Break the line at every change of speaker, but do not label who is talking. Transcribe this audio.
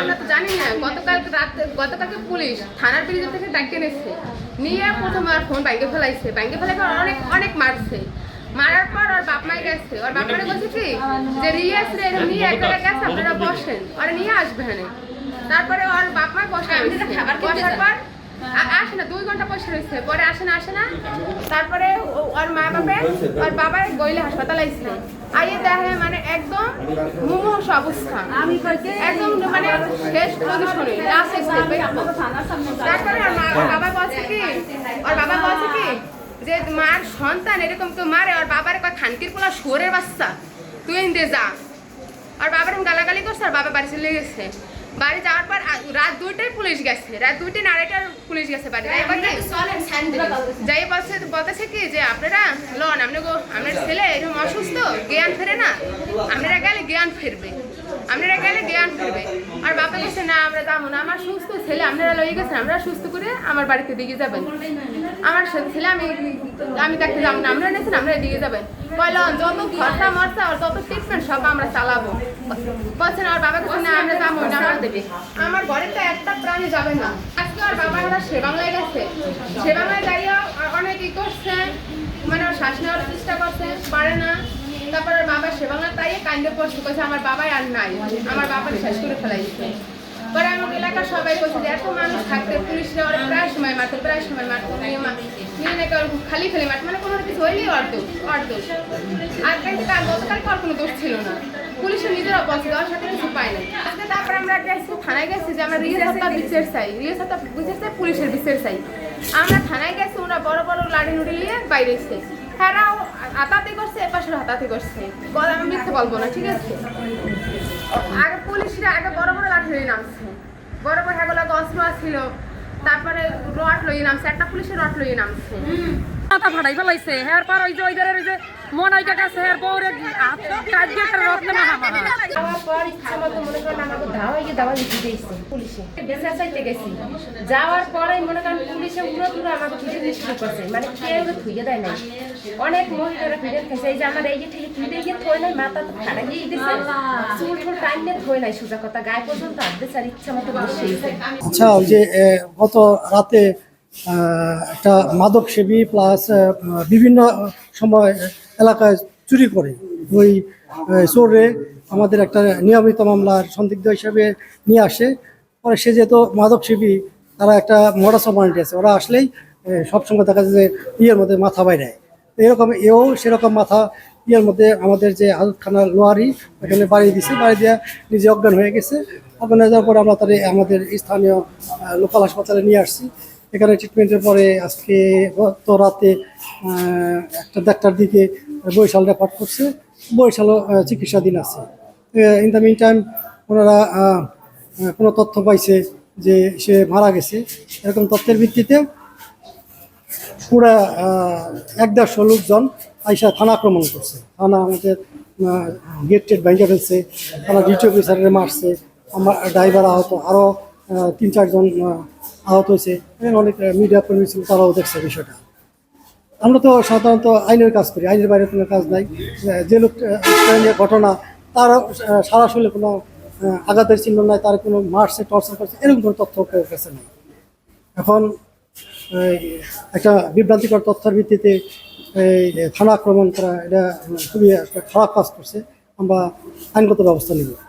আমরা তো জানি না গতকালকে পুলিশ থানার ব্রিজ থেকে ডাকিয়ে নিচ্ছে নিয়ে প্রথমে আর ফোন ব্যাংকে ফেলাইছে অনেক মারছে মারার পর ওর বাপ মাই গেছে ওর বাপ মারে বলছে কি যে রিয়াস রে নিয়ে এক জায়গায় গেছে আপনারা বসেন ওরা নিয়ে আসবে হ্যাঁ তারপরে ওর বাপ মা বসার পর আসে না 2 ঘন্টা বসে রয়েছে পরে আসে না তারপরে ওর মা বাপে ওর বাবার গইলে হাসপাতাল আইছে আইয়ে দেখে মানে একদম মুমূর্ষ অবস্থা একদম মানে শেষ পজিশনে তারপরে ওর বাবা বলছে কি যে মার সন্তান এরকম কেউ মারে ওর বাবার কয় খানকির পোলা শুয়োরের বাচ্চা তুই ইন্দে যা আর বাবার গালাগালি করছে আর বাবা বাড়ি চলে গেছে বাড়ি যাওয়ার পর রাত 2টায় পুলিশ গেছে রাত 2টা না 2টার পুলিশ গেছে বাড়ি যাই বলতেছে কি যে আপনারা লন আপনার ছেলে এরকম অসুস্থ জ্ঞান ফেরে না আপনারা গেলে জ্ঞান ফিরবে আর বাবা বলছে না আমরা যাবো না আমার সুস্থ ছেলে আপনারা লয়ে গেছেন আমরা সুস্থ করে আমার বাড়িতে দিকে যাবেন আমার ছেলে আমি দেখতে যাবো না আপনারা নিয়েছেন আপনারা দিকে যাবেন বললাম যত খরচা মরচা আর যত ট্রিটমেন্ট সব আমরা চালাবো বলছেন আর বাবা বলছে না আমরা যাবো না আমার ঘরে তো একটা প্রাণী যাবে না আজকে আর বাবা আমরা সেবাংলায় গেছে সেবাংলায় দাঁড়িয়ে অনেক ই করছে মানে শ্বাস নেওয়ার চেষ্টা করছে পারে না তারপর বাবা সেবাংলা তাই কান্দে পড়ছে কইছে আমার বাবাই আর নাই আমার বাবাকে শেষ করে ফেলাইছে পরে আমার এলাকার সবাই বলছে যে এত মানুষ থাকতে পুলিশরা ওরা প্রায় সময় মারতো নিয়ে নাকি খালি মারতো মানে কোনো কিছু হইলেই অর্ধ আর কিন্তু গতকালকে আর কোনো দোষ ছিল না পুলিশের নিজেরা বলছে ওর সাথে কিছু পায় না আজকে তারপরে আমরা গেছি থানায় গেছি যে আমরা রিয়াস হত্যা বিচার চাই পুলিশের বিচার চাই আমরা থানায় গেছি ওরা বড় লাঠি নুড়ি নিয়ে বাইরে এসছে হ্যাঁ হাতাতে করছে এপাশের হাতাতে করছে আমি মিথ্যে বলবো না ঠিক আছে আগে পুলিশরা আগে বড় লাঠি নিয়ে নামছে বড় হ্যাগুলো অস্ত্র ছিল তারপরে রড লইয়ে নামছে একটা পুলিশের রড লইয়ে নামছে
মাথা ফাটাই ফেলাইছে হ্যাঁ পর ওই যে মনাইকা গেছে হ্যাঁ বউরে কাজে রত্ন না
যাওয়ার পর ইচ্ছা মতো মনে করেন আমাকে দাওয়া লিখে দিয়েছে পুলিশে বিচার চাইতে গেছি যাওয়ার পরে মনে করেন পুলিশে পুরো আমাকে ফিরে শুরু করছে মানে কেউ ধুয়ে দেয় না অনেক মহিলারা ফিরে খেয়েছে এই যে আমার এই যে ফিরে গিয়ে থই নাই মাথা তো ফাটা গিয়ে দিছে চুল টাইম নিয়ে থই নাই সোজা কথা গায়ে পর্যন্ত আসবে স্যার ইচ্ছা মতো বসেছে।
আচ্ছা ওই যে গত রাতে একটা মাদক সেবী প্লাস বিভিন্ন সময় এলাকায় চুরি করে ওই চোরে আমাদের একটা নিয়মিত মামলার সন্দিগ্ধ হিসেবে নিয়ে আসে পরে সে যেহেতু মাদক সেবী তারা একটা মডাস অপারেন্ডি আছে ওরা আসলেই সবসময় দেখা যায় যে ইয়ের মধ্যে মাথা বাইরে এরকম সেরকম মাথা ইয়ের মধ্যে আমাদের যে আজতখানা লোহারি এখানে বাড়িয়ে দিছে বাড়ি দিয়ে নিজে অজ্ঞান হয়ে গেছে অজ্ঞান হয়ে যাওয়ার পরে আমরা তাদের আমাদের স্থানীয় লোকাল হাসপাতালে নিয়ে আসছি এখানে ট্রিটমেন্টের পরে আজকে গত রাতে 1টার দিকে বরিশাল রেফার করছে বরিশালও চিকিৎসাধীন আছে ইন দ্য মিন টাইম ওনারা কোনো তথ্য পাইছে যে সে মারা গেছে এরকম তথ্যের ভিত্তিতে পুরা 150 লোকজন আইসা থানা আক্রমণ করছে থানা আমাদের গেট ভেঙে ফেলছে থানা ডিউটি অফিসারের মারছে আমার ড্রাইভার আহত আরও 3-4 জন আহত হয়েছে অনেক মিডিয়া কর্মী ছিল তারাও দেখছে বিষয়টা আমরা তো সাধারণত আইনের কাজ করি আইনের বাইরে কোনো কাজ নাই যে লোক ঘটনা তার সারা শরীরে কোনো আঘাতের চিহ্ন নাই তার কোনো মারছে টর্চার করছে এরকম কোনো তথ্য কেউ কাছে নাই এখন একটা বিভ্রান্তিকর তথ্যের ভিত্তিতে এই থানা আক্রমণ করা এটা খুবই একটা খারাপ কাজ করছে আমরা আইনগত ব্যবস্থা নেব।